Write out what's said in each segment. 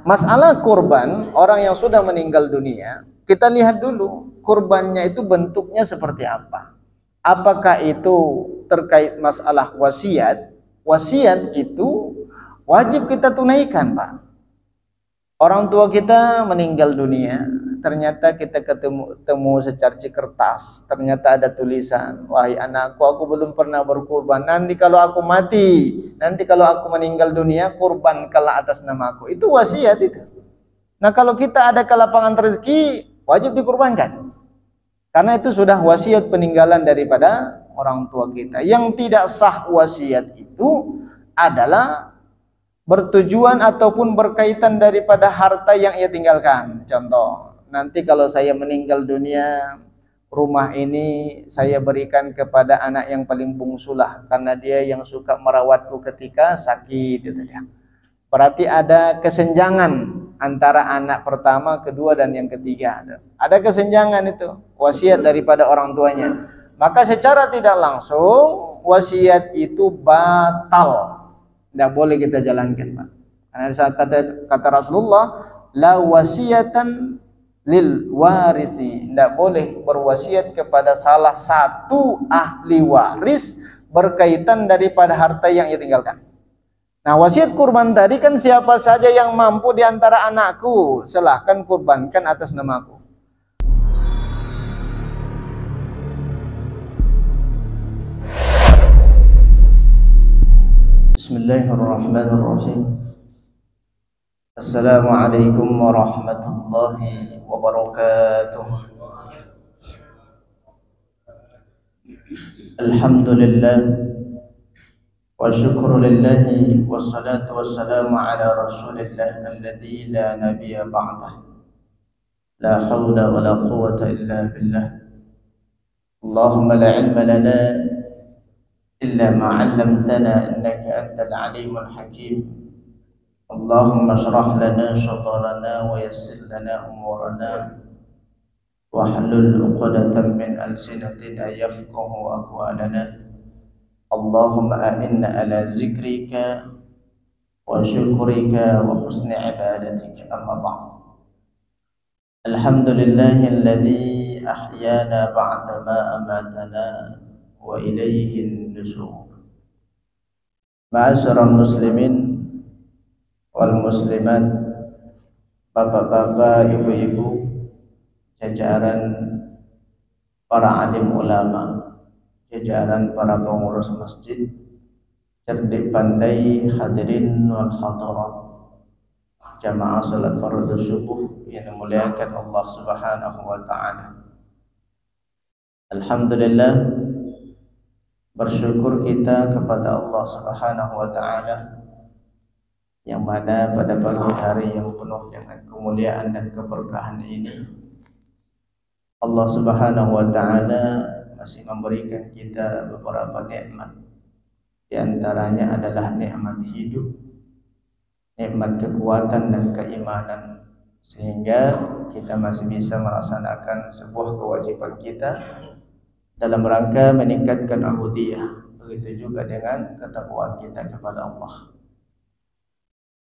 Masalah kurban orang yang sudah meninggal dunia, kita lihat dulu kurbannya itu bentuknya seperti apa. Apakah itu terkait masalah wasiat? Wasiat itu wajib kita tunaikan, Pak. Orang tua kita meninggal dunia, ternyata kita ketemu secarci kertas, ternyata ada tulisan, wahai anakku, aku belum pernah berkurban, nanti kalau aku mati, nanti kalau aku meninggal dunia, kurbankanlah atas namaku. Itu wasiat itu. Nah, kalau kita ada kelapangan rezeki, wajib dikurbankan, karena itu sudah wasiat peninggalan daripada orang tua kita. Yang tidak sah wasiat itu adalah bertujuan ataupun berkaitan daripada harta yang ia tinggalkan. Contoh, nanti kalau saya meninggal dunia, rumah ini saya berikan kepada anak yang paling bungsulah, karena dia yang suka merawatku ketika sakit, gitu ya. Berarti ada kesenjangan antara anak pertama, kedua, dan yang ketiga. Ada kesenjangan itu, wasiat daripada orang tuanya. Maka secara tidak langsung wasiat itu batal, tidak boleh kita jalankan, Pak. Karena kata Rasulullah, la wasiatan lil warisi, tidak boleh berwasiat kepada salah satu ahli waris berkaitan daripada harta yang ia tinggalkan. Nah, wasiat kurban tadi kan, siapa saja yang mampu di antara anakku, silahkan kurbankan atas namaku. Bismillahirrahmanirrahim. Assalamualaikum warahmatullahi wabarakatuh. Alhamdulillah wa syukru lillahi wassalatu wassalamu ala rasulillah alladzi la nabiyya ba'dah. La hawla wa la quwwata illa billah. Allahumma la ilma lana إلا ما علمتنا إنك أنت العليم الحكيم. اللهم اشرح لنا صدورنا ويسر لنا أمورنا واحلل عقدة من ألسنتنا يفقه أقوالنا. اللهم أعنا على ذكرك وشكرك وحسن عبادتك. أما بعد، الحمد لله الذي أحيانا بعدما أماتنا wa ilaihin nusur. Ma'asyiral muslimin wal muslimat, bapak-bapak, ibu-ibu, jajaran para alim ulama, jajaran para pengurus masjid, cerdik pandai hadirin wal hadirat, jamaah salat fardu subuh yang dimuliakan Allah Subhanahu wa taala. Alhamdulillah, bersyukur kita kepada Allah Subhanahu wa taala yang mana pada pagi hari yang penuh dengan kemuliaan dan keberkahan ini, Allah Subhanahu wa taala masih memberikan kita beberapa nikmat. Di antaranya adalah nikmat hidup, nikmat kekuatan dan keimanan, sehingga kita masih bisa melaksanakan sebuah kewajiban kita dalam rangka meningkatkan ubudiyah. Begitu juga dengan ketakwaan kita kepada Allah.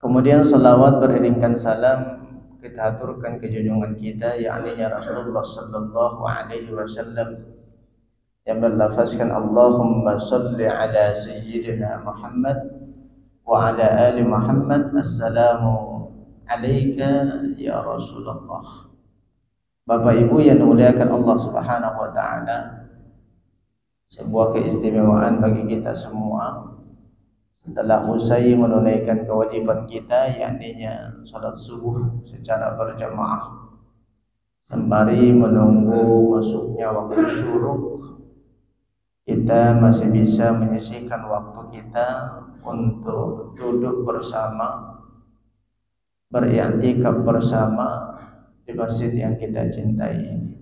Kemudian salawat beriringkan salam kita aturkan ke junjungan kita, yakni Rasulullah sallallahu alaihi wasallam, yang berlafazkan Allahumma salli ala sayyidina Muhammad wa ala ali Muhammad. Assalamu alayka ya Rasulullah. Bapak Ibu yang dimuliakan Allah Subhanahu wa taala, sebuah keistimewaan bagi kita semua setelah usai menunaikan kewajiban kita, yakni salat subuh secara berjamaah, sembari menunggu masuknya waktu syuruk, kita masih bisa menyisihkan waktu kita untuk duduk bersama, beriktikaf bersama di masjid yang kita cintai ini.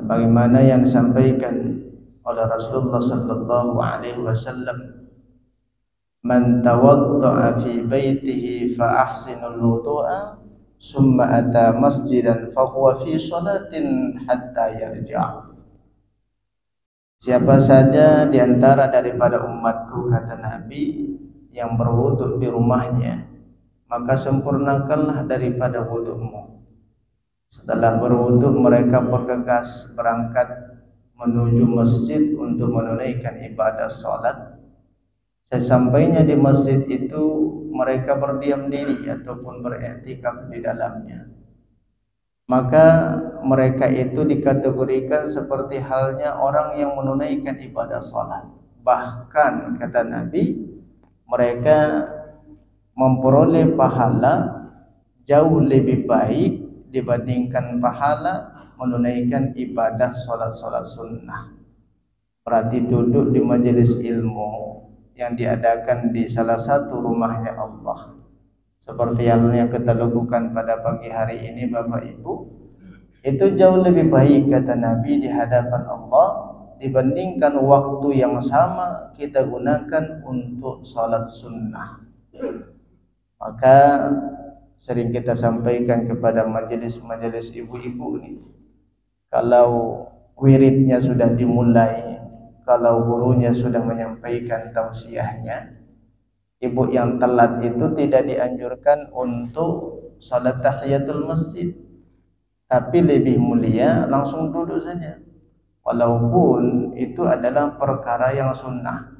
Sebagaimana yang disampaikan oleh Rasulullah sallallahu alaihi wasallam, man tawadda'a fi baitihi fa ahsinul wudu'a summa ata masjidan fa huwa fi salatin hatta yarja'. Siapa saja di antara daripada umatku, kata Nabi, yang berwudu di rumahnya, maka sempurnakanlah daripada wudukmu. Setelah berwuduk mereka bergegas berangkat menuju masjid untuk menunaikan ibadah salat. Sesampainya di masjid itu mereka berdiam diri ataupun beriktikaf di dalamnya. Maka mereka itu dikategorikan seperti halnya orang yang menunaikan ibadah salat. Bahkan kata Nabi, mereka memperoleh pahala jauh lebih baik dibandingkan pahala menunaikan ibadah salat-salat sunnah. Berarti duduk di majelis ilmu yang diadakan di salah satu rumahnya Allah, seperti yang kita lakukan pada pagi hari ini Bapak Ibu, itu jauh lebih baik kata Nabi di hadapan Allah dibandingkan waktu yang sama kita gunakan untuk salat sunnah. Maka sering kita sampaikan kepada majelis-majelis ibu-ibu ini, kalau wiridnya sudah dimulai, kalau gurunya sudah menyampaikan tausiahnya, ibu yang telat itu tidak dianjurkan untuk salat tahiyatul masjid, tapi lebih mulia langsung duduk saja, walaupun itu adalah perkara yang sunnah.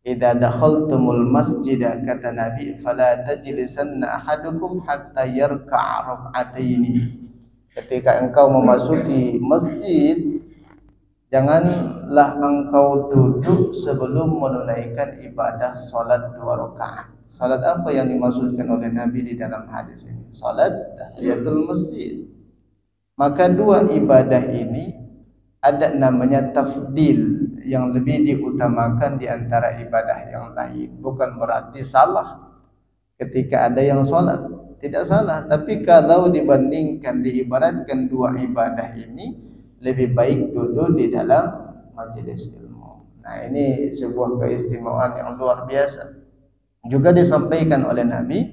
Idza dakhaltumul masjid, kata Nabi, fala tajlisanna ahadukum hatta yarka'a rak'ataini. Ketika engkau memasuki masjid, janganlah engkau duduk sebelum menunaikan ibadah salat 2 rakaat. Salat apa yang dimaksudkan oleh Nabi di dalam hadis ini? Salat tahiyatul masjid. Maka 2 ibadah ini ada namanya tafdil, yang lebih diutamakan di antara ibadah yang lain. Bukan berarti salah ketika ada yang salat, tidak salah, tapi kalau dibandingkan, diibaratkan 2 ibadah ini, lebih baik duduk di dalam majelis ilmu. Nah, ini sebuah keistimewaan yang luar biasa. Juga disampaikan oleh Nabi,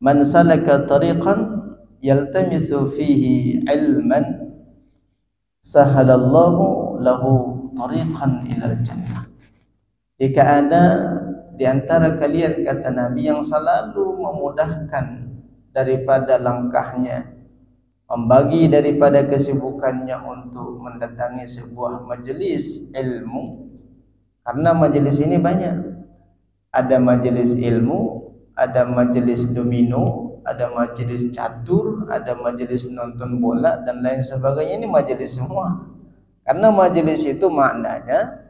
man salaka tariqan yaltamisu fihi ilman sahalallahu lahu tariqan ilal jannah. Jika ada di antara kalian, kata Nabi, yang selalu memudahkan daripada langkahnya, membagi daripada kesibukannya untuk mendatangi sebuah majelis ilmu, karena majelis ini banyak. Ada majelis ilmu, ada majelis domino, ada majelis catur, ada majelis nonton bola dan lain sebagainya. Ini majelis semua. Karena majelis itu maknanya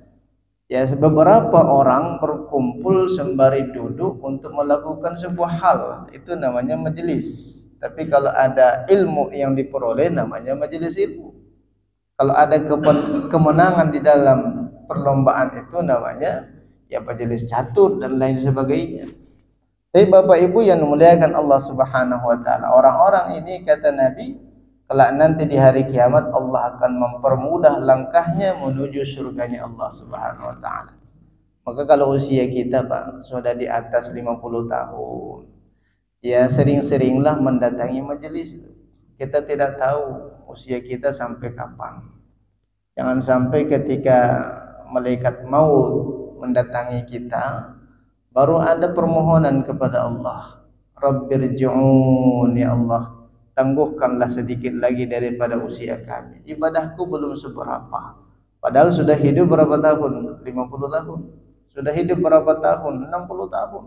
ya beberapa orang berkumpul sembari duduk untuk melakukan sebuah hal, itu namanya majelis. Tapi kalau ada ilmu yang diperoleh namanya majelis ilmu. Kalau ada kemenangan di dalam perlombaan itu namanya ya majelis catur dan lain sebagainya. Tapi Bapak Ibu yang memuliakan Allah Subhanahu wa taala, orang-orang ini kata Nabi, kelak nanti di hari kiamat Allah akan mempermudah langkahnya menuju surganya Allah Subhanahu wa taala. Maka kalau usia kita Pak sudah di atas 50 tahun, ya sering-seringlah mendatangi majelis. Kita tidak tahu usia kita sampai kapan. Jangan sampai ketika malaikat maut mendatangi kita, baru ada permohonan kepada Allah, Rabbirji'un, ya Allah, tangguhkanlah sedikit lagi daripada usia kami. Ibadahku belum seberapa. Padahal sudah hidup berapa tahun? 50 tahun. Sudah hidup berapa tahun? 60 tahun.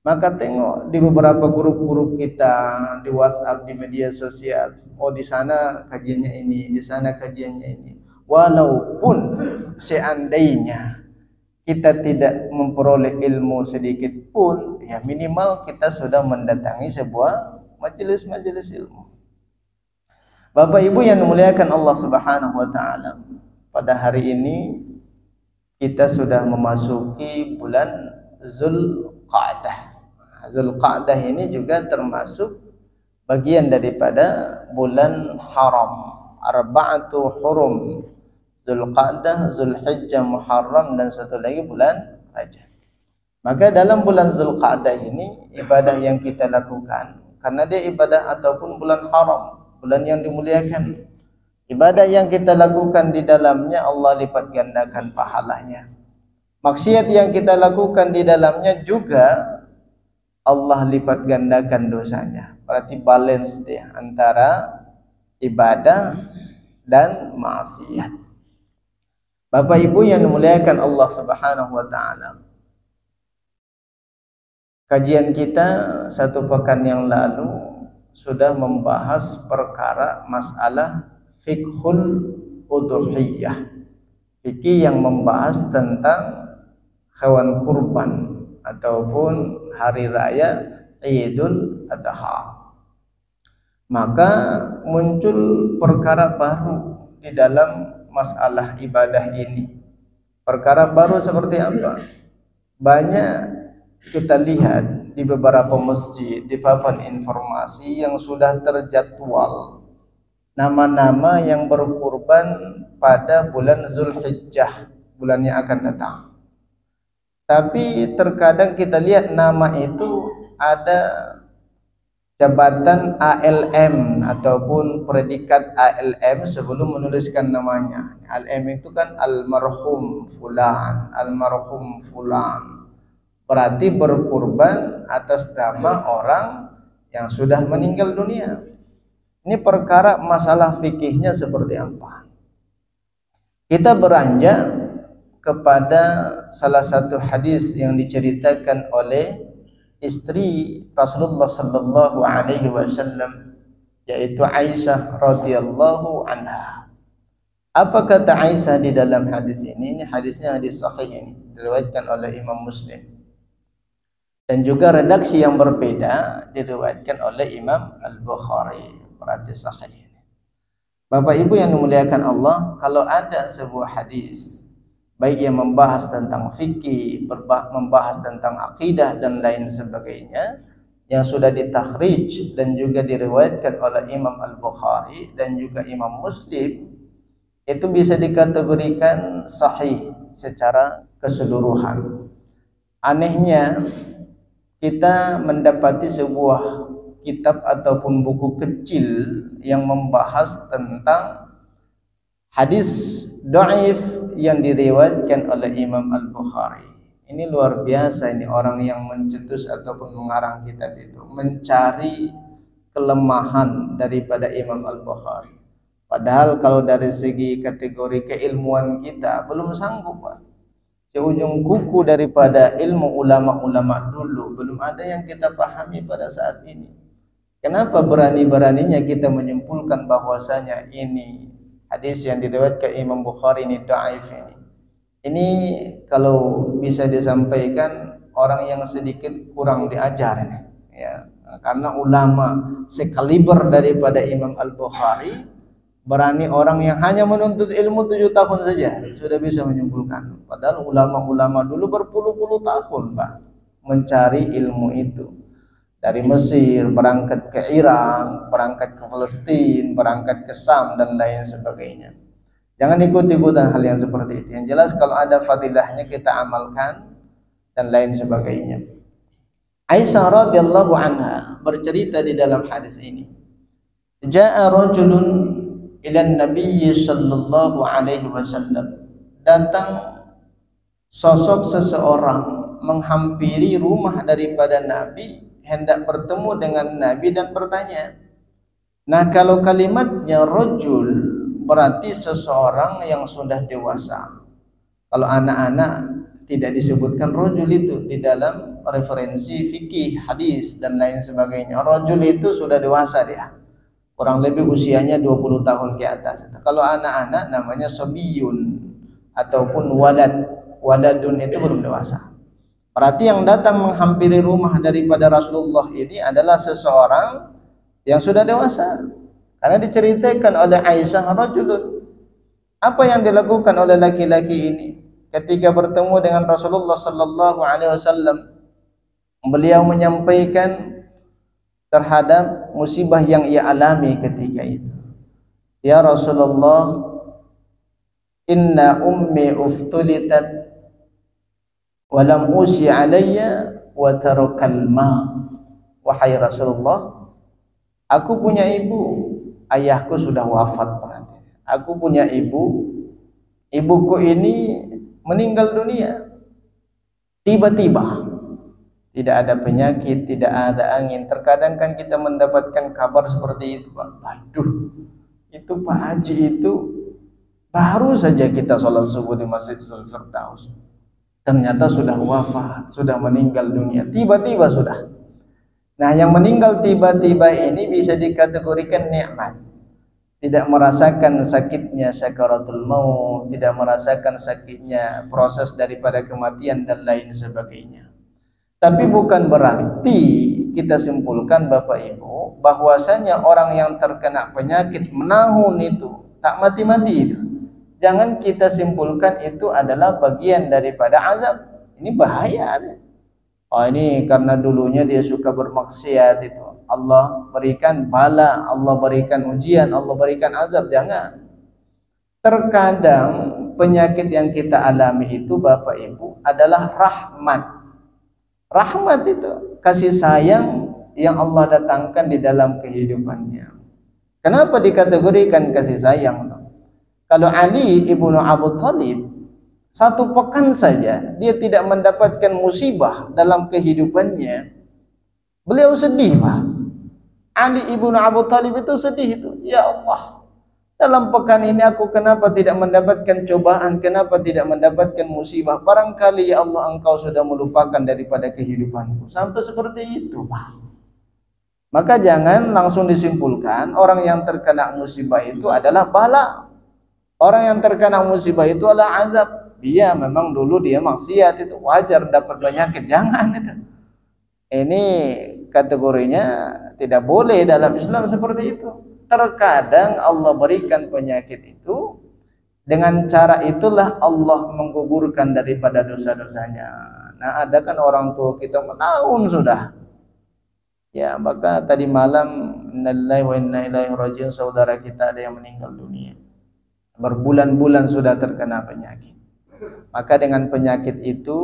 Maka tengok di beberapa grup-grup kita di WhatsApp, di media sosial, oh di sana kajiannya ini, di sana kajiannya ini. Walaupun seandainya kita tidak memperoleh ilmu sedikit pun, ya minimal kita sudah mendatangi sebuah majelis-majelis ilmu. Bapak Ibu yang dimuliakan Allah Subhanahu wa taala, pada hari ini kita sudah memasuki bulan Zulqa'dah. Zulqa'dah ini juga termasuk bagian daripada bulan haram. Arba'atu hurum, Zulqa'dah, Zulhijjah, Muharram, dan satu lagi bulan Rajab. Maka dalam bulan Zulqa'dah ini ibadah yang kita lakukan, karena dia ibadah ataupun bulan haram, bulan yang dimuliakan, ibadah yang kita lakukan di dalamnya Allah lipat gandakan pahalanya. Maksiat yang kita lakukan di dalamnya juga Allah lipat gandakan dosanya. Berarti balance dia antara ibadah dan maksiat. Bapak Ibu yang dimuliakan Allah Subhanahu wa taala. Kajian kita satu pekan yang lalu sudah membahas perkara masalah fiqhul udhiyah. Fikih yang membahas tentang hewan kurban ataupun hari raya Idul Adha. Maka muncul perkara baru di dalam masalah ibadah ini. Perkara baru seperti apa? Banyak kita lihat di beberapa masjid, di papan informasi yang sudah terjadwal nama-nama yang berkurban pada bulan Zulhijjah, bulan yang akan datang. Tapi terkadang kita lihat nama itu ada jabatan ALM ataupun predikat ALM sebelum menuliskan namanya. ALM itu kan almarhum fulan, almarhum fulan. Berarti berkurban atas nama orang yang sudah meninggal dunia. Ini perkara masalah fikihnya seperti apa? Kita beranjak kepada salah satu hadis yang diceritakan oleh istri Rasulullah sallallahu alaihi wasallam, yaitu Aisyah radhiyallahu anha. Apa kata Aisyah di dalam hadis ini? Ini hadisnya hadis sahih ini, diriwayatkan oleh Imam Muslim. Dan juga redaksi yang berbeda diriwayatkan oleh Imam Al-Bukhari. Berarti sahih. Bapak Ibu yang dimuliakan Allah, kalau ada sebuah hadis baik yang membahas tentang fikih, membahas tentang akidah dan lain sebagainya yang sudah ditakhrij dan juga diriwayatkan oleh Imam Al-Bukhari dan juga Imam Muslim, itu bisa dikategorikan sahih secara keseluruhan. Anehnya kita mendapati sebuah kitab ataupun buku kecil yang membahas tentang hadis dhaif yang diriwayatkan oleh Imam Al-Bukhari. Ini luar biasa, ini orang yang mencetus ataupun mengarang kitab itu mencari kelemahan daripada Imam Al-Bukhari. Padahal kalau dari segi kategori keilmuan kita belum sanggup, Pak. Seujung kuku daripada ilmu ulama-ulama dulu belum ada yang kita pahami pada saat ini. Kenapa berani-beraninya kita menyimpulkan bahwasanya ini hadis yang diriwayatkan Imam Bukhari ini dhaif ini. Ini kalau bisa disampaikan orang yang sedikit kurang diajar ini, ya. Karena ulama sekaliber daripada Imam Al-Bukhari, berani orang yang hanya menuntut ilmu 7 tahun saja sudah bisa menyimpulkan. Padahal ulama-ulama dulu berpuluh-puluh tahun, Pak, mencari ilmu itu. Dari Mesir, berangkat ke Irak, berangkat ke Palestina, berangkat ke Sam dan lain sebagainya. Jangan ikut-ikutan hal yang seperti itu. Yang jelas kalau ada fadilahnya kita amalkan dan lain sebagainya. Aisyah radhiyallahu anha bercerita di dalam hadis ini. Ja'a rajulun ila Nabi sallallahu alaihi wasallam. Datang sosok seseorang menghampiri rumah daripada Nabi, hendak bertemu dengan Nabi dan bertanya. Nah, kalau kalimatnya rajul berarti seseorang yang sudah dewasa. Kalau anak-anak tidak disebutkan rajul itu di dalam referensi fikih, hadis dan lain sebagainya. Rajul itu sudah dewasa dia. Kurang lebih usianya 20 tahun ke atas. Kalau anak-anak namanya sabiyun ataupun walad. Waladun itu belum dewasa. Berarti yang datang menghampiri rumah daripada Rasulullah ini adalah seseorang yang sudah dewasa. Karena diceritakan oleh Aisyah rajulun. Apa yang dilakukan oleh laki-laki ini ketika bertemu dengan Rasulullah sallallahu alaihi wasallam? Beliau menyampaikan terhadap musibah yang ia alami ketika itu. Ya Rasulullah, inna ummi uftulitat walam usi alayya wa tarakal ma. Wahai Rasulullah, aku punya ibu, ayahku sudah wafat berarti. Aku punya ibu, ibuku ini meninggal dunia. Tiba-tiba tidak ada penyakit, tidak ada angin. Terkadang kan kita mendapatkan kabar seperti itu, Pak. Aduh, itu Pak Haji itu baru saja kita sholat subuh di Masjidil Firdaus, ternyata sudah wafat, sudah meninggal dunia, tiba-tiba sudah. Nah, yang meninggal tiba-tiba ini bisa dikategorikan nikmat. Tidak merasakan sakitnya sakaratul maut, tidak merasakan sakitnya proses daripada kematian dan lain sebagainya. Tapi bukan berarti kita simpulkan Bapak Ibu bahwasanya orang yang terkena penyakit menahun itu tak mati-mati itu. Jangan kita simpulkan itu adalah bagian daripada azab. Ini bahaya. Oh, ini karena dulunya dia suka bermaksiat itu, Allah berikan bala, Allah berikan ujian, Allah berikan azab. Jangan. Terkadang penyakit yang kita alami itu Bapak Ibu adalah rahmat. Rahmat itu kasih sayang yang Allah datangkan di dalam kehidupannya. Kenapa dikategorikan kasih sayang? Kalau Ali ibnu Abu Thalib 1 pekan saja dia tidak mendapatkan musibah dalam kehidupannya, beliau sedih, Pak. Ali ibnu Abu Thalib itu sedih itu. Ya Allah, dalam pekan ini aku kenapa tidak mendapatkan cobaan, kenapa tidak mendapatkan musibah? Barangkali ya Allah engkau sudah melupakan daripada kehidupanku. Sampai seperti itu, Pak. Maka jangan langsung disimpulkan orang yang terkena musibah itu adalah bala. Orang yang terkena musibah itu adalah azab. Dia memang dulu dia maksiat, itu wajar dapat penyakit. Jangan itu. Ini kategorinya tidak boleh dalam Islam seperti itu. Terkadang Allah berikan penyakit itu, dengan cara itulah Allah menggugurkan daripada dosa-dosanya. Nah, ada kan orang tua kita menahun sudah. Ya, maka tadi malam innalillahi wa inna ilaihi raji'un, saudara kita ada yang meninggal dunia. Berbulan-bulan sudah terkena penyakit. Maka dengan penyakit itu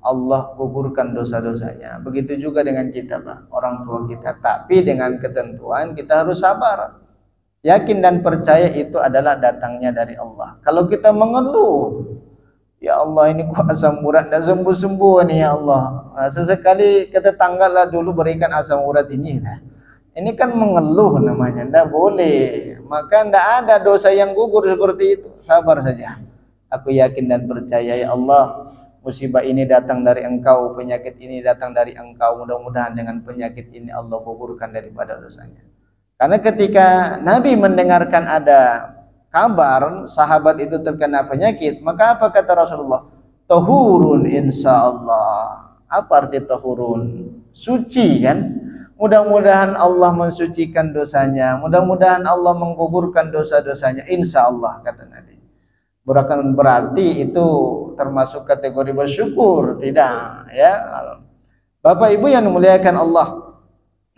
Allah gugurkan dosa-dosanya. Begitu juga dengan kita, Pak, orang tua kita. Tapi dengan ketentuan kita harus sabar. Yakin dan percaya itu adalah datangnya dari Allah. Kalau kita mengeluh, ya Allah ini kok asam urat dan sembuh-sembuh nih ya Allah. Nah, sesekali ke tetangga lah dulu berikan asam urat ini. Ini kan mengeluh namanya, tidak boleh. Maka tidak ada dosa yang gugur seperti itu. Sabar saja. Aku yakin dan percaya ya Allah, musibah ini datang dari Engkau, penyakit ini datang dari Engkau. Mudah-mudahan dengan penyakit ini Allah gugurkan daripada dosanya. Karena ketika Nabi mendengarkan ada kabar sahabat itu terkena penyakit, maka apa kata Rasulullah? Tahurun insyaallah. Apa arti tahurun? Suci kan? Mudah-mudahan Allah mensucikan dosanya, mudah-mudahan Allah menggugurkan dosa-dosanya, insyaallah, kata Nabi. Bukan berarti itu termasuk kategori bersyukur, tidak ya. Bapak Ibu yang dimuliakan Allah.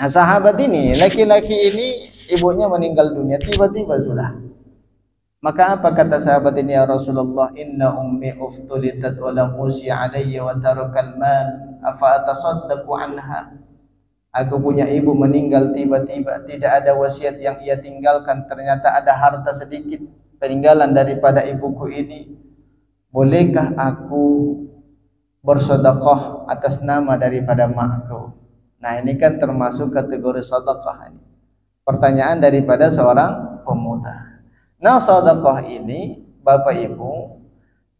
Nah, sahabat ini, laki-laki ini ibunya meninggal dunia tiba-tiba sudah. Maka apa kata sahabat ini, ya Rasulullah, inna ummi uftulitat wa lam usi alayya wa tarakal mal afa atasaddaqu anha. Aku punya ibu meninggal tiba-tiba, tidak ada wasiat yang ia tinggalkan, ternyata ada harta sedikit peninggalan daripada ibuku ini. Bolehkah aku bersedekah atas nama daripada makku? Nah, ini kan termasuk kategori sedekah ini. Pertanyaan daripada seorang pemuda. Nah, sedekah ini Bapak Ibu,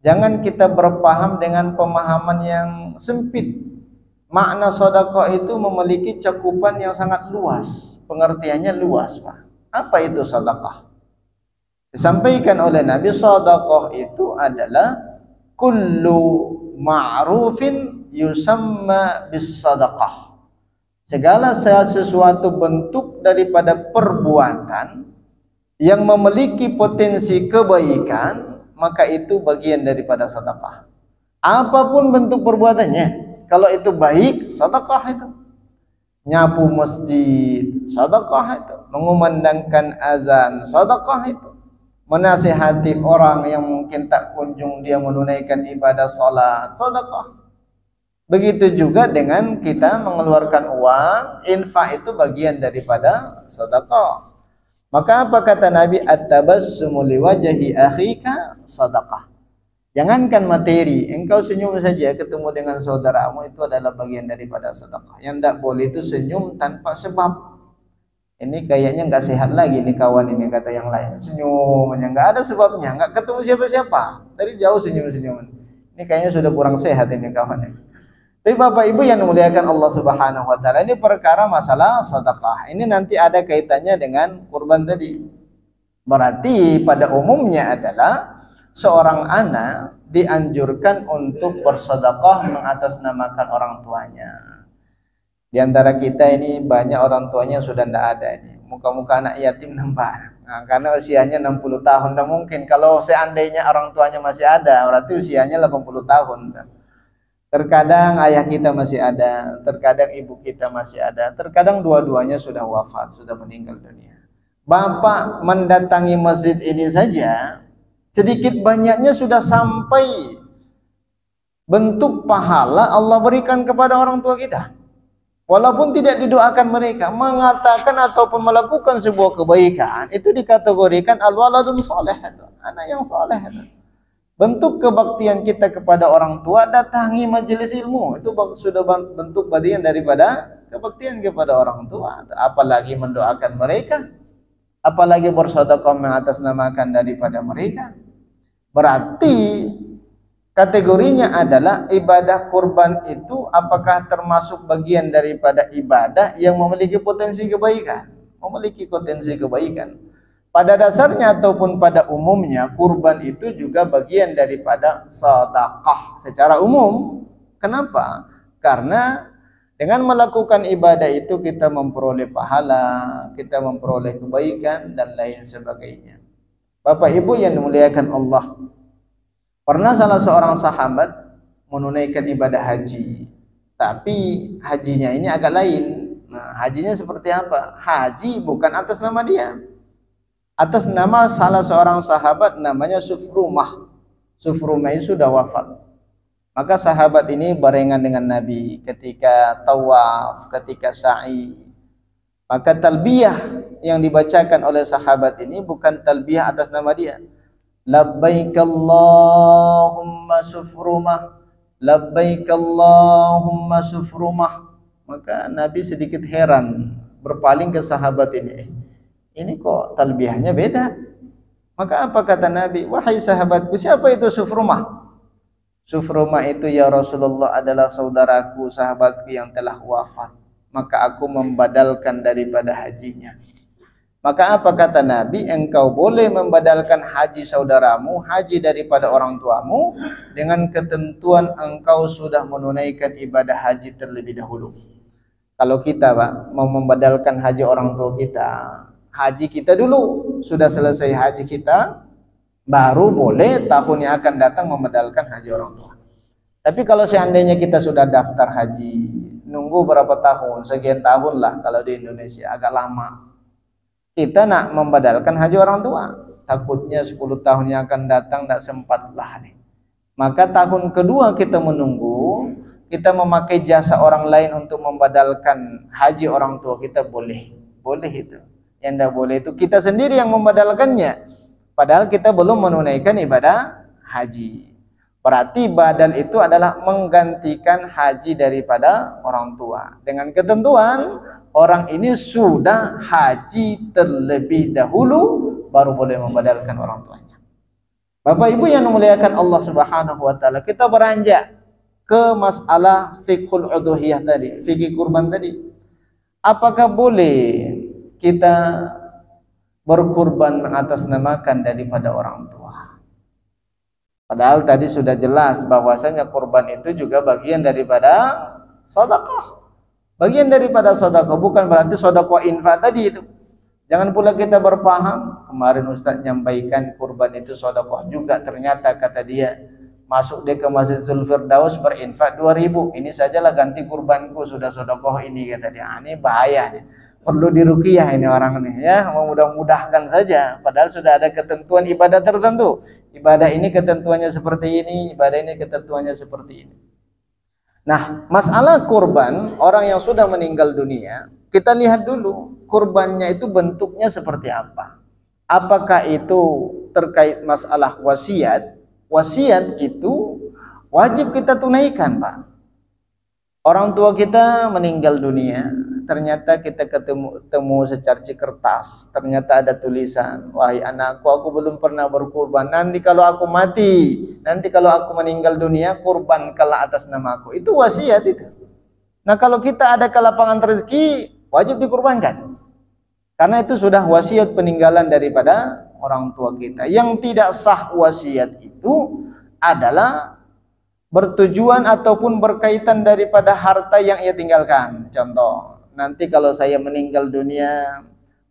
jangan kita berpaham dengan pemahaman yang sempit. Makna sedekah itu memiliki cakupan yang sangat luas, pengertiannya luas, Pak. Apa itu sedekah? Disampaikan oleh Nabi, sedekah itu adalah kullu ma'rufin yusamma bis sedekah. Segala sesuatu bentuk daripada perbuatan yang memiliki potensi kebaikan, maka itu bagian daripada sedekah. Apapun bentuk perbuatannya, kalau itu baik, sedekah itu. Nyapu masjid, sedekah itu. Mengumandangkan azan, sedekah itu. Menasihati orang yang mungkin tak kunjung dia menunaikan ibadah salat, sedekah. Begitu juga dengan kita mengeluarkan uang, infak itu bagian daripada sedekah. Maka apa kata Nabi? At-tabassumu liwajhi akhika sedekah. Jangankan materi, engkau senyum saja ketemu dengan saudaramu itu adalah bagian daripada sedekah. Yang tidak boleh itu senyum tanpa sebab. Ini kayaknya nggak sehat lagi nih kawan ini, kata yang lain. Senyumnya nggak ada sebabnya, nggak ketemu siapa-siapa. Dari jauh senyum-senyum. Ini kayaknya sudah kurang sehat ini kawan ini. Tapi Bapak Ibu yang memuliakan Allah Subhanahu wa taala, ini perkara masalah sedekah. Ini nanti ada kaitannya dengan kurban tadi. Berarti pada umumnya adalah seorang anak dianjurkan untuk bersedekah mengatasnamakan orang tuanya. Di antara kita ini banyak orang tuanya sudah tidak ada ini. Muka-muka anak yatim nambah. Nah, karena usianya 60 tahun. Dan mungkin kalau seandainya orang tuanya masih ada, berarti usianya 80 tahun. Terkadang ayah kita masih ada, terkadang ibu kita masih ada, terkadang dua-duanya sudah wafat, sudah meninggal dunia. Bapak mendatangi masjid ini saja, sedikit banyaknya sudah sampai bentuk pahala Allah berikan kepada orang tua kita. Walaupun tidak didoakan mereka, mengatakan ataupun melakukan sebuah kebaikan, itu dikategorikan al-waladun saleh, anak yang saleh. Bentuk kebaktian kita kepada orang tua, datangi majelis ilmu, itu sudah bentuk bagian daripada kebaktian kepada orang tua. Apalagi mendoakan mereka, apalagi bersedekah mengatasnamakan daripada mereka. Berarti kategorinya adalah ibadah kurban itu apakah termasuk bagian daripada ibadah yang memiliki potensi kebaikan? Memiliki potensi kebaikan. Pada dasarnya ataupun pada umumnya kurban itu juga bagian daripada sedekah secara umum. Kenapa? Karena dengan melakukan ibadah itu kita memperoleh pahala, kita memperoleh kebaikan dan lain sebagainya. Bapak Ibu yang dimuliakan Allah, pernah salah seorang sahabat menunaikan ibadah haji, tapi hajinya ini agak lain. Nah, hajinya seperti apa? Haji bukan atas nama dia, atas nama salah seorang sahabat namanya Sufrumah. Sufrumah ini sudah wafat. Maka sahabat ini barengan dengan Nabi ketika tawaf, ketika sa'i. Maka talbiyah yang dibacakan oleh sahabat ini bukan talbiyah atas nama dia. Labbaik Allahumma Sufrumah, labbaik Allahumma Sufrumah. Maka Nabi sedikit heran, berpaling ke sahabat ini kok talbiyahnya beda. Maka apa kata Nabi? Wahai sahabatku, siapa itu Sufrumah? Sufrumah itu ya Rasulullah adalah saudaraku, sahabatku yang telah wafat. Maka aku membadalkan daripada hajinya. Maka apa kata Nabi? Engkau boleh membadalkan haji saudaramu, haji daripada orang tuamu, dengan ketentuan engkau sudah menunaikan ibadah haji terlebih dahulu. Kalau kita Pak mau membadalkan haji orang tua kita, haji kita dulu, sudah selesai haji kita, baru boleh tahun yang akan datang membadalkan haji orang tua. Tapi kalau seandainya kita sudah daftar haji, nunggu berapa tahun, sekian tahun lah kalau di Indonesia, agak lama. Kita nak membadalkan haji orang tua, takutnya 10 tahun yang akan datang tidak sempat lah nih. Maka tahun kedua kita menunggu, kita memakai jasa orang lain untuk membadalkan haji orang tua kita, boleh. Boleh itu. Yang tidak boleh itu kita sendiri yang membadalkannya, padahal kita belum menunaikan ibadah haji. Berarti badal itu adalah menggantikan haji daripada orang tua, dengan ketentuan orang ini sudah haji terlebih dahulu baru boleh membadalkan orang tuanya. Bapak Ibu yang memuliakan Allah Subhanahu wa taala, kita beranjak ke masalah fiqhul udhiyah tadi, fikih kurban tadi. Apakah boleh kita berkurban mengatasnamakan daripada orang tua? Padahal tadi sudah jelas bahwasanya kurban itu juga bagian daripada sedekah. Bagian daripada sedekah, bukan berarti sedekah infak tadi itu. Jangan pula kita berpaham, kemarin Ustaz nyampaikan kurban itu sedekah juga, ternyata kata dia masuk dia ke Masjidil Firdaus berinfak 2000, ini sajalah ganti kurbanku sudah sedekah ini, kata dia. Ini bahaya nih. Perlu diruqyah ini orang nih ya, mudah-mudahkan saja, padahal sudah ada ketentuan ibadah tertentu. Ibadah ini ketentuannya seperti ini, ibadah ini ketentuannya seperti ini. Nah, masalah kurban orang yang sudah meninggal dunia, kita lihat dulu kurbannya itu bentuknya seperti apa. Apakah itu terkait masalah wasiat? wasiat itu wajib kita tunaikan, Pak. Orang tua kita meninggal dunia, ternyata kita ketemu secarci kertas, ternyata ada tulisan, wahai anakku, aku belum pernah berkurban, nanti kalau aku mati, nanti kalau aku meninggal dunia, kurbankanlah atas namaku. Itu wasiat itu. Nah, kalau kita ada kelapangan rezeki, wajib dikurbankan, karena itu sudah wasiat peninggalan daripada orang tua kita. Yang tidak sah wasiat itu adalah bertujuan ataupun berkaitan daripada harta yang ia tinggalkan. Contoh, nanti kalau saya meninggal dunia,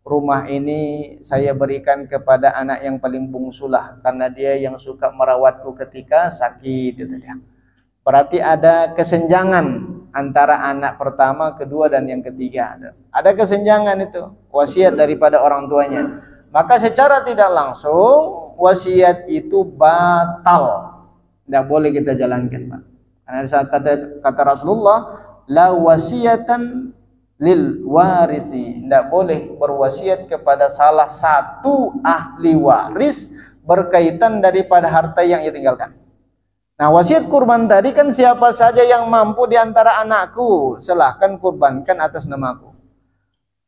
rumah ini saya berikan kepada anak yang paling bungsulah, karena dia yang suka merawatku ketika sakit, gitu ya. Berarti ada kesenjangan antara anak pertama, kedua, dan yang ketiga. Ada kesenjangan itu, wasiat daripada orang tuanya. Maka secara tidak langsung wasiat itu batal, tidak boleh kita jalankan, Pak. Karena kata Rasulullah, la wasiatan lil warisi, tidak boleh berwasiat kepada salah satu ahli waris berkaitan daripada harta yang ia tinggalkan. Nah, wasiat kurban tadi kan siapa saja yang mampu di antara anakku, silahkan kurbankan atas namaku.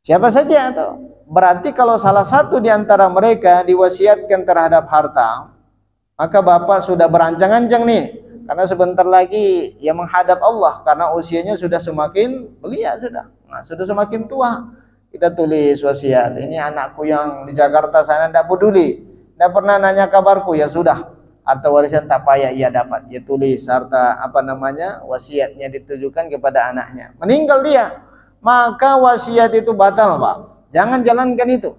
Siapa saja atau berarti kalau salah satu di antara mereka diwasiatkan terhadap harta, maka bapak sudah berancang-ancang nih, karena sebentar lagi ia menghadap Allah, karena usianya sudah semakin belia, sudah semakin tua. Kita tulis wasiat, ini anakku yang di Jakarta sana tidak peduli, tidak pernah nanya kabarku, ya sudah, harta warisan tak payah ia dapat. Ia tulis harta wasiatnya ditujukan kepada anaknya. Meninggal dia, maka wasiat itu batal, Pak. Jangan jalankan itu.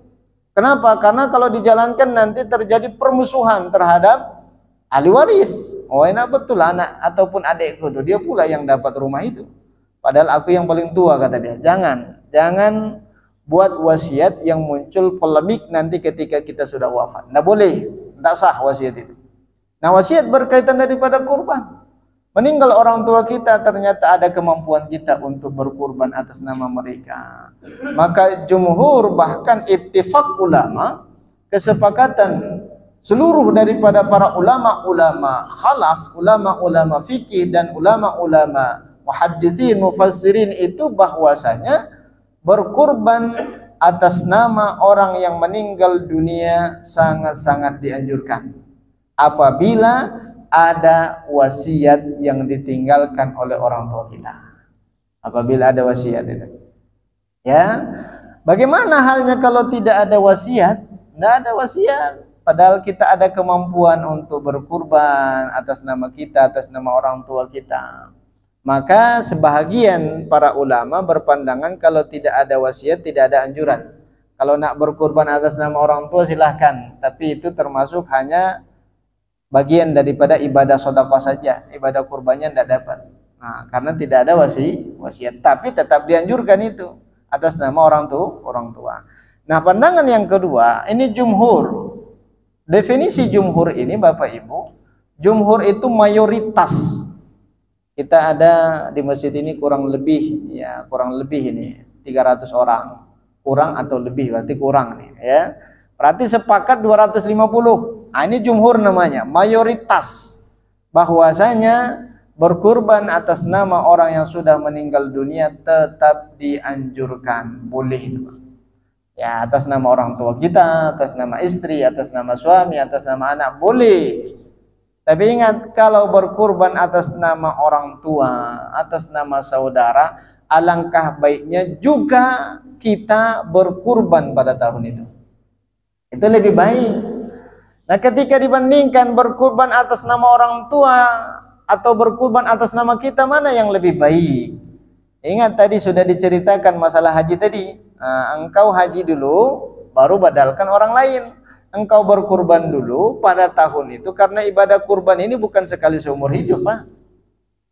Kenapa? Karena kalau dijalankan nanti terjadi permusuhan terhadap ahli waris. Oh, enak betul anak ataupun adikku tuh, dia pula yang dapat rumah itu, padahal aku yang paling tua, kata dia. Jangan buat wasiat yang muncul polemik nanti ketika kita sudah wafat. Tidak boleh, tidak sah wasiat itu. Nah, wasiat berkaitan daripada kurban. Meninggal orang tua kita, ternyata ada kemampuan kita untuk berkurban atas nama mereka. Maka jumhur, bahkan ittifaq ulama, kesepakatan seluruh daripada para ulama-ulama khalaf, ulama-ulama fikih dan ulama-ulama muhadditsin, mufassirin itu bahwasanya berkurban atas nama orang yang meninggal dunia sangat-sangat dianjurkan apabila ada wasiat yang ditinggalkan oleh orang tua kita. Apabila ada wasiat itu, ya. Bagaimana halnya kalau tidak ada wasiat? Tidak ada wasiat, padahal kita ada kemampuan untuk berkurban atas nama kita, atas nama orang tua kita. Maka sebahagian para ulama berpandangan kalau tidak ada wasiat tidak ada anjuran. Kalau nak berkurban atas nama orang tua silahkan, tapi itu termasuk hanya bagian daripada ibadah sedekah saja, ibadah kurbannya tidak dapat. Nah, karena tidak ada wasiat, tapi tetap dianjurkan itu atas nama orang tua. Nah, pandangan yang kedua, ini jumhur. Definisi jumhur ini, Bapak Ibu, jumhur itu mayoritas. Kita ada di masjid ini kurang lebih ini 300 orang. Kurang atau lebih, berarti kurang nih, ya. Berarti sepakat 250. Nah, ini jumhur namanya, mayoritas, bahwasanya berkurban atas nama orang yang sudah meninggal dunia tetap dianjurkan, boleh itu, ya, atas nama orang tua kita, atas nama istri, atas nama suami, atas nama anak, boleh. Tapi ingat, kalau berkurban atas nama orang tua, atas nama saudara, alangkah baiknya juga kita berkurban pada tahun itu. Itu lebih baik. Nah, ketika dibandingkan berkurban atas nama orang tua atau berkurban atas nama kita, mana yang lebih baik? Ingat tadi sudah diceritakan masalah haji tadi. Nah, engkau haji dulu, baru badalkan orang lain. Engkau berkurban dulu pada tahun itu, karena ibadah kurban ini bukan sekali seumur hidup, Pak.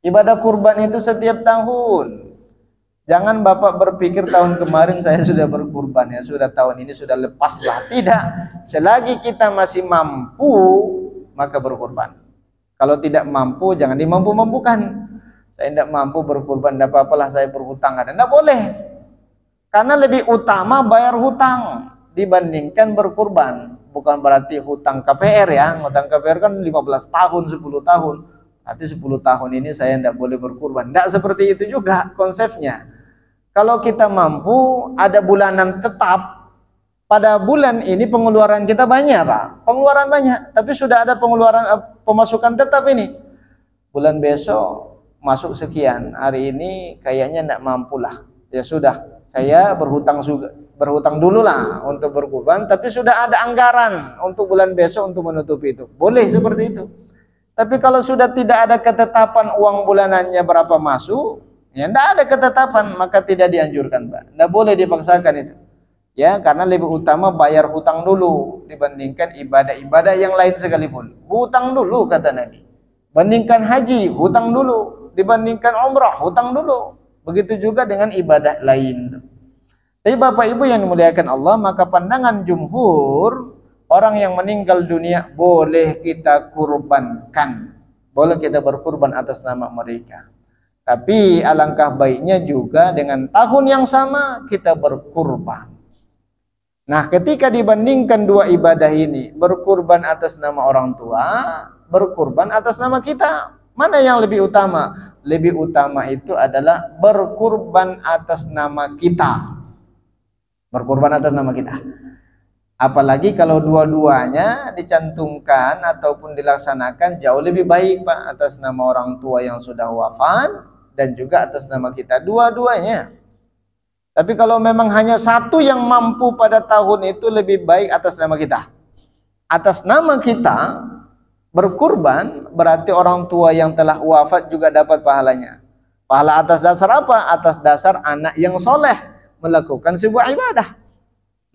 Ibadah kurban itu setiap tahun. Jangan Bapak berpikir tahun kemarin saya sudah berkurban, ya sudah tahun ini sudah lepaslah. Tidak. Selagi kita masih mampu, maka berkurban. Kalau tidak mampu, jangan dimampu-mampukan. Saya tidak mampu berkurban, tidak apa-apalah saya berhutang. Tidak boleh. Karena lebih utama bayar hutang dibandingkan berkurban. bukan berarti hutang KPR ya. Hutang KPR kan 15 tahun, 10 tahun. Nanti 10 tahun ini saya tidak boleh berkurban. Tidak seperti itu juga konsepnya. Kalau kita mampu, ada bulanan tetap. Pada bulan ini pengeluaran kita banyak, Pak. Pengeluaran banyak, tapi sudah ada pengeluaran pemasukan tetap ini. Bulan besok masuk sekian. Hari ini kayaknya tidak mampulah. Ya sudah, saya berhutang dulu lah untuk berkurban, tapi sudah ada anggaran untuk bulan besok untuk menutupi itu. Boleh seperti itu. Tapi kalau sudah tidak ada ketetapan uang bulanannya berapa masuk, ya tidak ada ketetapan, maka tidak dianjurkan, Pak. Tidak boleh dipaksakan itu. Ya, karena lebih utama bayar hutang dulu dibandingkan ibadah-ibadah yang lain sekalipun. Hutang dulu kata Nabi. Bandingkan haji, hutang dulu. Dibandingkan umrah, hutang dulu. Begitu juga dengan ibadah lain. Tapi Bapak Ibu yang dimuliakan Allah, maka pandangan jumhur, orang yang meninggal dunia boleh kita kurbankan. Boleh kita berkurban atas nama mereka. Tapi alangkah baiknya juga dengan tahun yang sama kita berkurban. Nah, ketika dibandingkan dua ibadah ini, berkurban atas nama orang tua, berkurban atas nama kita, mana yang lebih utama? Lebih utama itu adalah berkurban atas nama kita. Berkurban atas nama kita. Apalagi kalau dua-duanya dicantumkan ataupun dilaksanakan jauh lebih baik, Pak, atas nama orang tua yang sudah wafat dan juga atas nama kita, dua-duanya. Tapi kalau memang hanya satu yang mampu pada tahun itu, lebih baik atas nama kita. Atas nama kita berkurban berarti orang tua yang telah wafat juga dapat pahalanya. Pahala atas dasar apa? Atas dasar anak yang soleh melakukan sebuah ibadah.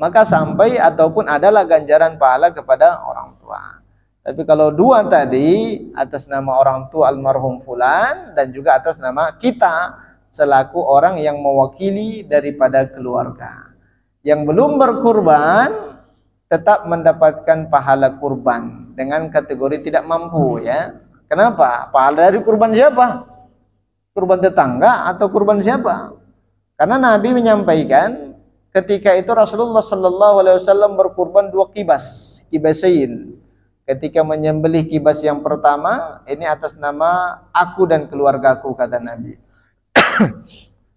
Maka sampai ataupun adalah ganjaran pahala kepada orang tua. Tapi kalau dua tadi, atas nama orang tua almarhum fulan dan juga atas nama kita selaku orang yang mewakili daripada keluarga. Yang belum berkurban tetap mendapatkan pahala kurban dengan kategori tidak mampu, ya. Kenapa? Pahala dari kurban siapa? Kurban tetangga atau kurban siapa? Karena Nabi menyampaikan ketika itu Rasulullah sallallahu alaihi wasallam berkurban 2 kibasain. Ketika menyembelih kibas yang pertama, ini atas nama aku dan keluargaku kata Nabi.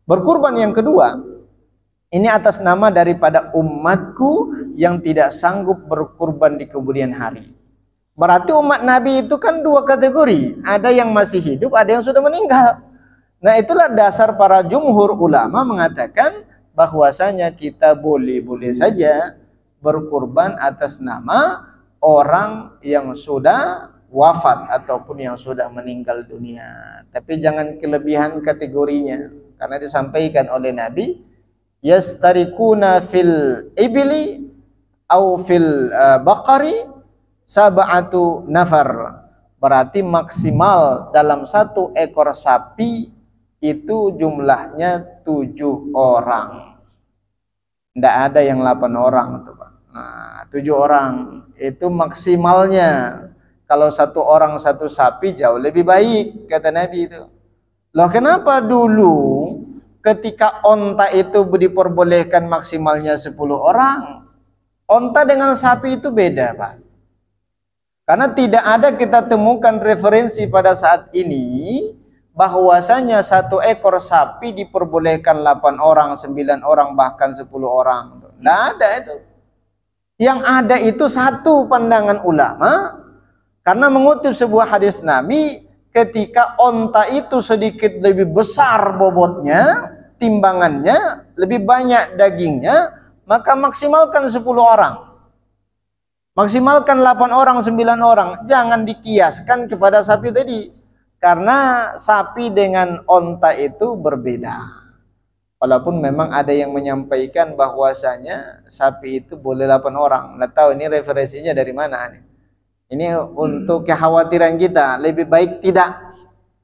Berkurban yang kedua, ini atas nama daripada umatku yang tidak sanggup berkurban di kemudian hari. Berarti umat Nabi itu kan 2 kategori, ada yang masih hidup, ada yang sudah meninggal. Nah, itulah dasar para jumhur ulama mengatakan bahwasanya kita boleh-boleh saja berkurban atas nama orang yang sudah wafat ataupun yang sudah meninggal dunia. Tapi jangan kelebihan kategorinya, karena disampaikan oleh Nabi, yastarikuna fil ibli au fil baqari sab'atu nafar. Berarti maksimal dalam 1 ekor sapi itu jumlahnya 7 orang. Tidak ada yang 8 orang tuh, Pak. Nah, 7 orang itu maksimalnya. Kalau 1 orang 1 sapi jauh lebih baik kata Nabi itu. Loh, kenapa dulu ketika onta itu diperbolehkan maksimalnya 10 orang? Onta dengan sapi itu beda, Pak. Karena tidak ada kita temukan referensi pada saat ini bahwasanya 1 ekor sapi diperbolehkan 8 orang, 9 orang, bahkan 10 orang. Tidak ada itu. Yang ada itu satu pandangan ulama, karena mengutip sebuah hadis Nabi, ketika onta itu sedikit lebih besar bobotnya, timbangannya, lebih banyak dagingnya, maka maksimalkan 10 orang. Maksimalkan 8 orang, 9 orang. Jangan dikiaskan kepada sapi tadi. Karena sapi dengan onta itu berbeda. Walaupun memang ada yang menyampaikan bahwasanya sapi itu boleh 8 orang. Nggak tahu ini referensinya dari mana nih. Ini untuk kekhawatiran kita, lebih baik tidak.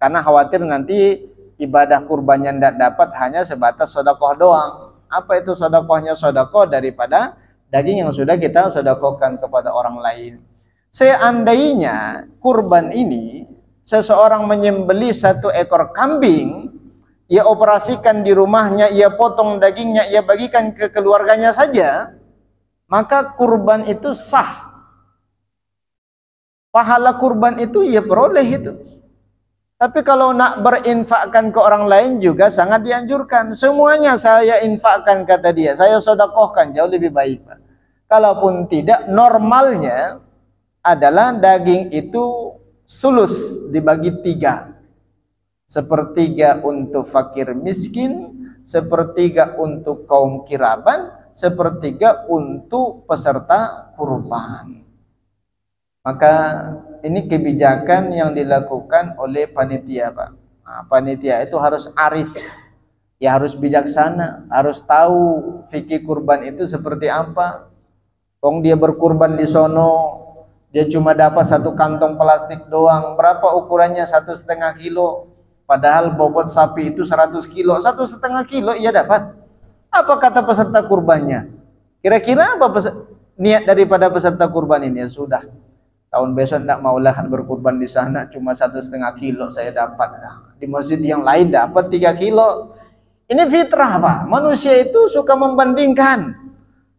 Karena khawatir nanti ibadah kurbannya tidak dapat, hanya sebatas sedekah doang. Apa itu sedekahnya? Sedekah daripada daging yang sudah kita sedekahkan kepada orang lain. Seandainya kurban ini seseorang menyembelih 1 ekor kambing, ia operasikan di rumahnya, ia potong dagingnya, ia bagikan ke keluarganya saja, maka kurban itu sah. pahala kurban itu ya peroleh itu. Tapi kalau nak berinfakkan ke orang lain juga sangat dianjurkan. Semuanya saya infakkan, kata dia, saya sedekahkan, jauh lebih baik, Pak. Kalaupun tidak, normalnya adalah daging itu sulus, dibagi 3. Sepertiga untuk fakir miskin, sepertiga untuk kaum kiraban, sepertiga untuk peserta kurban. Maka ini kebijakan yang dilakukan oleh panitia, Pak. Nah, panitia itu harus arif, ya harus bijaksana, harus tahu fikih kurban itu seperti apa. Wong dia berkurban di sono, dia cuma dapat 1 kantong plastik doang. Berapa ukurannya? 1,5 kilo. Padahal bobot sapi itu 100 kilo. 1,5 kilo ia dapat. Apa kata peserta kurbannya? Kira-kira apa niat daripada peserta kurban ini? Ya sudah, tahun besok tidak maulah berkurban di sana, cuma 1,5 kilo saya dapat. Di masjid yang lain dapat 3 kilo. Ini fitrah, Pak. Manusia itu suka membandingkan.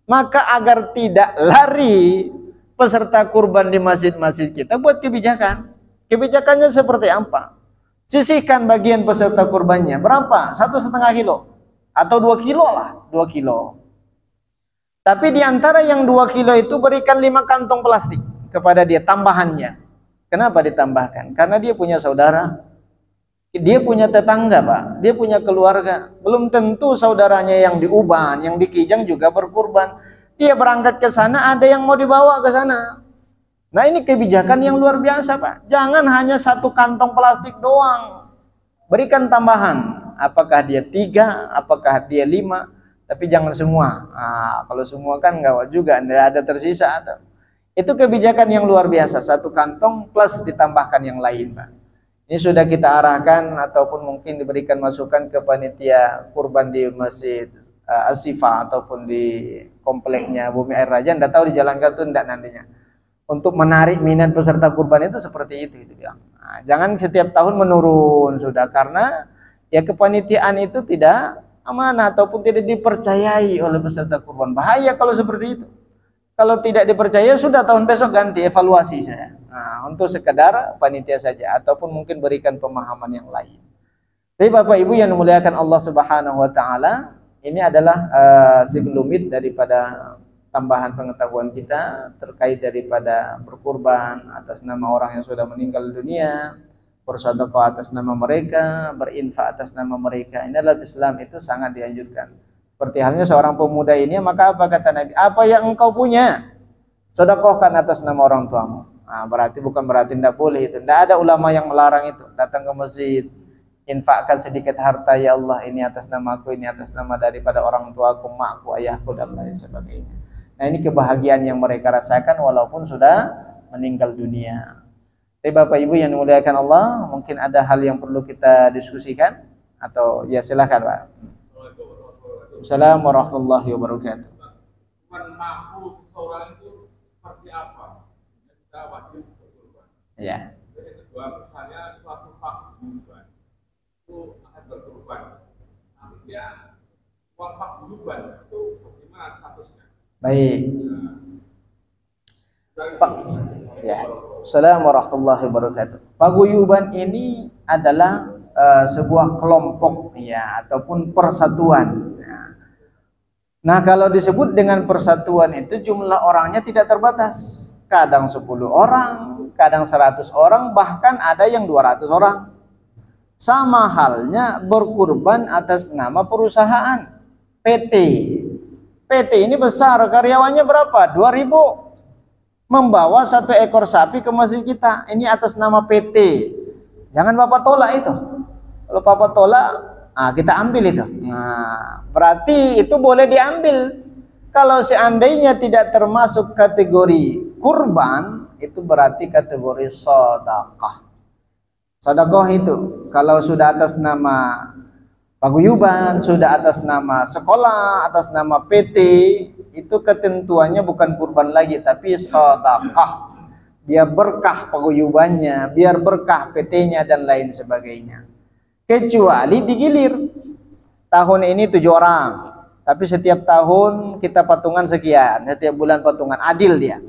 Maka agar tidak lari peserta kurban di masjid-masjid kita, buat kebijakan. Kebijakannya seperti apa? Sisihkan bagian peserta kurbannya. Berapa? 1,5 kilo. Atau 2 kilo lah. 2 kilo. Tapi diantara yang 2 kilo itu berikan 5 kantong plastik kepada dia, tambahannya. Kenapa ditambahkan? Karena dia punya saudara, dia punya tetangga, Pak, dia punya keluarga. Belum tentu saudaranya yang di Uban, yang di Kijang juga berkurban. Dia berangkat ke sana, ada yang mau dibawa ke sana. Nah, ini kebijakan yang luar biasa, Pak. Jangan hanya 1 kantong plastik doang, berikan tambahan. Apakah dia 3, apakah dia 5, tapi jangan semua. Kalau semua kan nggak juga, tidak ada tersisa. Itu kebijakan yang luar biasa. 1 kantong plus ditambahkan yang lain, Pak. Ini sudah kita arahkan ataupun mungkin diberikan masukan ke panitia kurban di Masjid As-Sifa ataupun di kompleknya Bumi Air Raja. Nggak tahu dijalankan itu enggak nantinya. Untuk menarik minat peserta kurban itu seperti itu. Nah, jangan setiap tahun menurun sudah, karena ya kepanitiaan itu tidak amanah ataupun tidak dipercayai oleh peserta kurban. Bahaya kalau seperti itu. Kalau tidak dipercaya, sudah tahun besok ganti, evaluasi saya. Nah, untuk sekedar panitia saja ataupun mungkin berikan pemahaman yang lain. Tapi Bapak Ibu yang dimuliakan Allah Subhanahu wa taala, ini adalah segelumit daripada tambahan pengetahuan kita terkait daripada berkurban atas nama orang yang sudah meninggal dunia, bersedekah atas nama mereka, berinfak atas nama mereka. Ini dalam Islam itu sangat dianjurkan. Seperti halnya seorang pemuda ini, maka apa kata Nabi? Apa yang engkau punya, sedekahkan atas nama orang tuamu. Nah, berarti bukan berarti tidak boleh itu. Tidak ada ulama yang melarang itu. Datang ke masjid, infakkan sedikit harta, ya Allah, ini atas namaku, ini atas nama daripada orang tuaku, makku, ayahku, dan lain sebagainya. Nah, ini kebahagiaan yang mereka rasakan walaupun sudah meninggal dunia. Tapi Bapak Ibu yang dimuliakan Allah, mungkin ada hal yang perlu kita diskusikan atau ya silakan, Pak. Assalamualaikum warahmatullahi wabarakatuh. Mampu seseorang itu seperti apa? Kita wajib berkorban. Ya. Yang kedua, misalnya suatu paguyuban itu akan berkorban, tapi dia uang paguyuban itu bagaimana statusnya? Baik. Pak. Ya. Assalamualaikum warahmatullahi wabarakatuh. Paguyuban ini adalah sebuah kelompok ya ataupun persatuan. Nah, kalau disebut dengan persatuan itu jumlah orangnya tidak terbatas. Kadang 10 orang, kadang 100 orang, bahkan ada yang 200 orang. Sama halnya berkurban atas nama perusahaan PT. PT ini besar, karyawannya berapa? 2.000. Membawa 1 ekor sapi ke masjid kita, ini atas nama PT. Jangan Bapak tolak itu. Kalau Bapak tolak, kita ambil itu. Nah, berarti itu boleh diambil. Kalau seandainya tidak termasuk kategori kurban, itu berarti kategori sedekah. Sedekah itu kalau sudah atas nama paguyuban, sudah atas nama sekolah, atas nama PT, itu ketentuannya bukan kurban lagi tapi sedekah. Biar berkah paguyubannya, biar berkah PT-nya dan lain sebagainya. Kecuali digilir, tahun ini 7 orang, tapi setiap tahun kita patungan sekian, setiap bulan patungan, adil dia.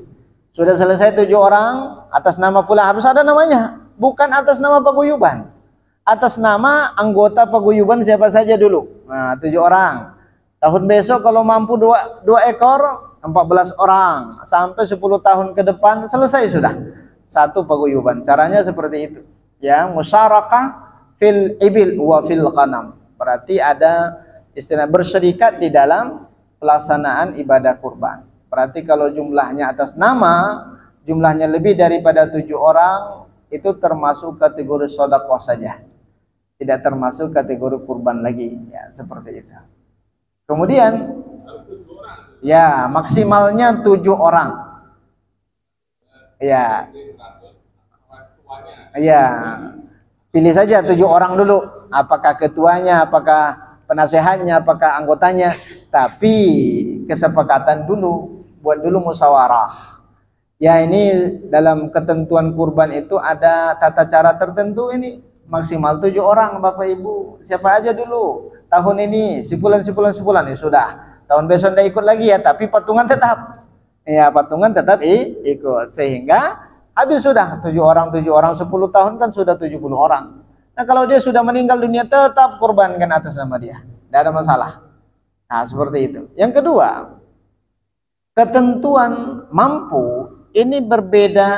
Sudah selesai 7 orang atas nama pula, harus ada namanya, bukan atas nama paguyuban. Atas nama anggota paguyuban siapa saja dulu. Nah, 7 orang. Tahun besok kalau mampu 2 ekor, 14 orang. Sampai 10 tahun ke depan selesai sudah. Satu paguyuban. Caranya seperti itu. Ya, musyarakah fil ibil wa fil ghanam. Berarti ada istilah berserikat di dalam pelaksanaan ibadah kurban. Berarti kalau jumlahnya atas nama, jumlahnya lebih daripada 7 orang, itu termasuk kategori sedekah saja. Tidak termasuk kategori kurban lagi. Ya, seperti itu. Kemudian, ya maksimalnya 7 orang. Ya, ya. Pilih saja 7 orang dulu. Apakah ketuanya, apakah penasehatnya, apakah anggotanya. Tapi kesepakatan dulu. Buat dulu musyawarah. Ya, ini dalam ketentuan kurban itu ada tata cara tertentu ini. Maksimal 7 orang Bapak Ibu. Siapa aja dulu. Tahun ini sebulan ya sudah. Tahun besok tidak ikut lagi ya, tapi patungan tetap. Ya, patungan tetap ikut. Sehingga habis sudah 7 orang 10 tahun kan sudah 70 orang. Nah, kalau dia sudah meninggal dunia tetap kurbankan atas nama dia. Tidak ada masalah. Nah, seperti itu. Yang kedua, ketentuan mampu ini berbeda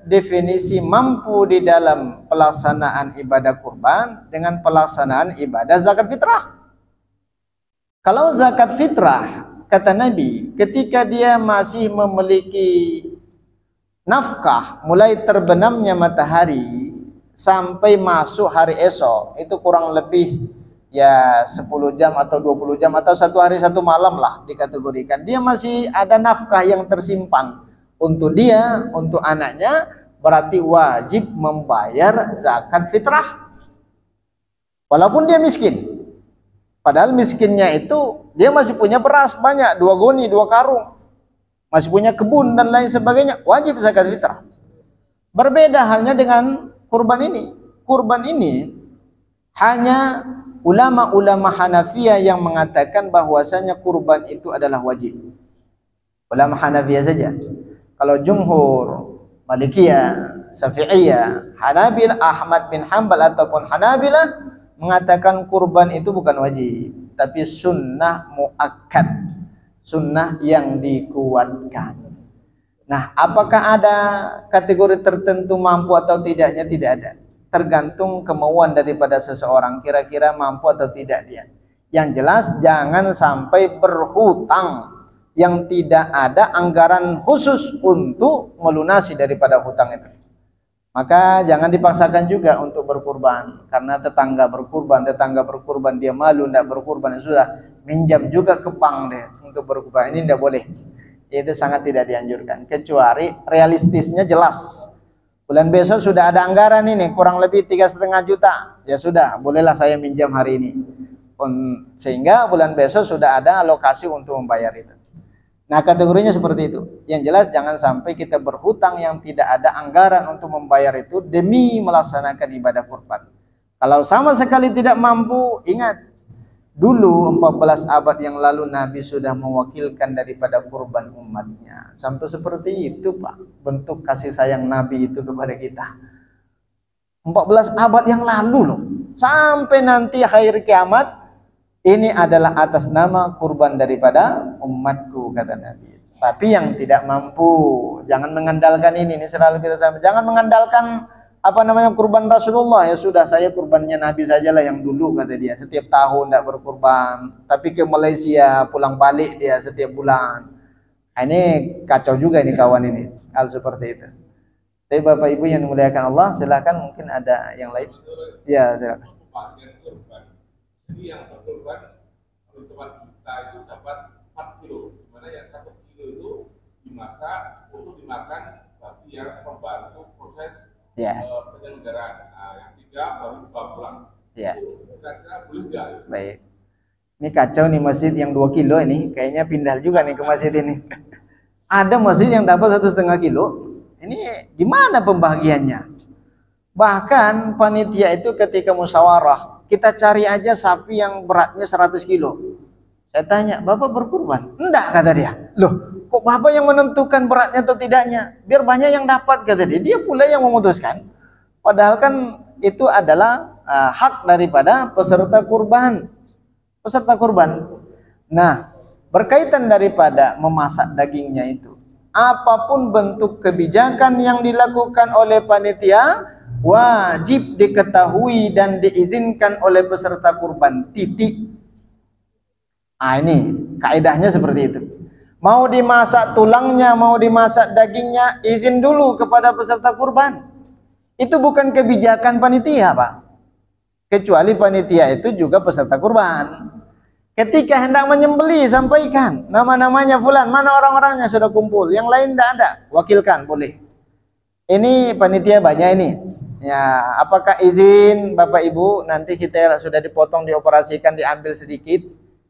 definisi mampu di dalam pelaksanaan ibadah kurban dengan pelaksanaan ibadah zakat fitrah. Kalau zakat fitrah, kata Nabi, ketika dia masih memiliki nafkah mulai terbenamnya matahari sampai masuk hari esok, itu kurang lebih ya 10 jam atau 20 jam atau 1 hari 1 malam lah dikategorikan. Dia masih ada nafkah yang tersimpan untuk dia, untuk anaknya, berarti wajib membayar zakat fitrah. Walaupun dia miskin. Padahal miskinnya itu dia masih punya beras banyak, 2 goni, 2 karung. Masih punya kebun dan lain sebagainya, wajib zakat fitrah. Berbeda halnya dengan kurban ini. Kurban ini hanya ulama-ulama Hanafiyah yang mengatakan bahwasanya kurban itu adalah wajib. Ulama Hanafiyah saja. Kalau jumhur, Malikiyah, Syafi'iyah, Hanabil, Ahmad bin Hanbal ataupun Hanabilah mengatakan kurban itu bukan wajib, tapi sunnah muakkad, sunnah yang dikuatkan. Nah, apakah ada kategori tertentu mampu atau tidaknya? Tidak ada. Tergantung kemauan daripada seseorang, kira-kira mampu atau tidak dia. Yang jelas jangan sampai berhutang yang tidak ada anggaran khusus untuk melunasi daripada hutang itu. Maka jangan dipaksakan juga untuk berkurban, karena tetangga berkurban dia malu tidak berkurban, sudah minjam juga ke bank deh untuk berkurban. Ini tidak boleh. Itu sangat tidak dianjurkan, kecuali realistisnya jelas. Bulan besok sudah ada anggaran ini kurang lebih 3,5 juta. Ya sudah, bolehlah saya minjam hari ini. Sehingga bulan besok sudah ada alokasi untuk membayar itu. Nah, kategorinya seperti itu. Yang jelas jangan sampai kita berhutang yang tidak ada anggaran untuk membayar itu demi melaksanakan ibadah kurban. Kalau sama sekali tidak mampu, ingat dulu 14 abad yang lalu Nabi sudah mewakilkan daripada kurban umatnya. Sampai seperti itu, Pak, bentuk kasih sayang Nabi itu kepada kita. 14 abad yang lalu loh. Sampai nanti akhir kiamat, ini adalah atas nama kurban daripada umatku, kata Nabi. Tapi yang tidak mampu, jangan mengandalkan ini selalu kita sama. Jangan mengandalkan kurban Rasulullah. Ya sudah, saya kurbannya Nabi sajalah yang dulu, kata dia. Setiap tahun tidak berkurban, tapi ke Malaysia pulang balik dia setiap bulan. Ini kacau juga ini kawan ini, hal seperti itu. Tapi Bapak Ibu yang dimuliakan Allah, silakan, mungkin ada yang lain. Ya, silakan. Jadi yang berkurban kalau tempat kita itu dapat 4 kilo, dimana yang 1 kilo itu dimasak untuk dimakan bagi yang membantu proses penyelenggaraan. Nah, yang 3 baru dibawa pulang. Kira-kira boleh nggak? Baik. Ini kacau nih masjid yang 2 kilo ini, kayaknya pindah juga nih ke masjid ini. Ada masjid yang dapat 1,5 kilo. Ini gimana pembagiannya? Bahkan panitia itu ketika musyawarah, kita cari aja sapi yang beratnya 100 kilo. Saya tanya, Bapak berkurban? Enggak, kata dia. Loh, Kok bapak yang menentukan beratnya atau tidaknya? Biar banyak yang dapat, kata dia. Dia pula yang memutuskan. Padahal kan itu adalah hak daripada peserta kurban. Peserta kurban. Nah, berkaitan daripada memasak dagingnya itu, apapun bentuk kebijakan yang dilakukan oleh panitia, wajib diketahui dan diizinkan oleh peserta kurban. Titik. Ini kaidahnya seperti itu. Mau dimasak tulangnya, mau dimasak dagingnya, izin dulu kepada peserta kurban. Itu bukan kebijakan panitia, Pak. Kecuali panitia itu juga peserta kurban. Ketika hendak menyembelih, sampaikan nama-namanya fulan, mana orang-orangnya sudah kumpul, yang lain tidak ada, wakilkan, boleh. Ini panitia banyak ini. Ya, apakah izin Bapak Ibu nanti kita sudah dipotong, dioperasikan, diambil sedikit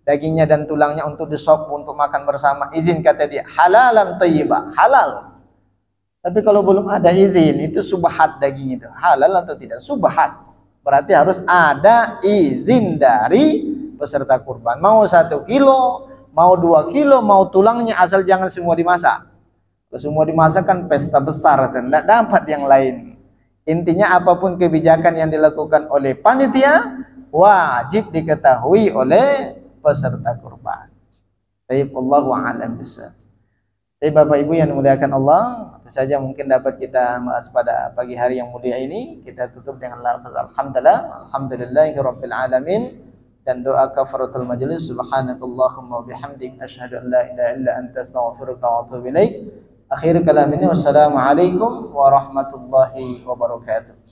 dagingnya dan tulangnya untuk disop untuk makan bersama, izin, kata dia. Halalan thayyibah, halal. Tapi kalau belum ada izin, itu subhat daging itu. Halal atau tidak? Subhat. Berarti harus ada izin dari peserta kurban. Mau 1 kilo, mau 2 kilo, mau tulangnya, asal jangan semua dimasak. Kalau semua dimasak kan pesta besar, tidak dapat yang lain. Intinya apapun kebijakan yang dilakukan oleh panitia, wajib diketahui oleh peserta kurban. Baik, Allahu a'lam bishawab. Jadi Bapak Ibu yang dimuliakan Allah, itu saja mungkin dapat kita bahas pada pagi hari yang mulia ini. Kita tutup dengan lafaz alhamdulillah, alhamdulillahirabbil alamin, dan doa kafaratul majlis. Subhanakallahumma wa bihamdik, asyhadu an la ilaha illa anta, astaghfiruka wa atubu ilaik. Akhir kalam ini, wassalamu alaikum warahmatullahi wabarakatuh.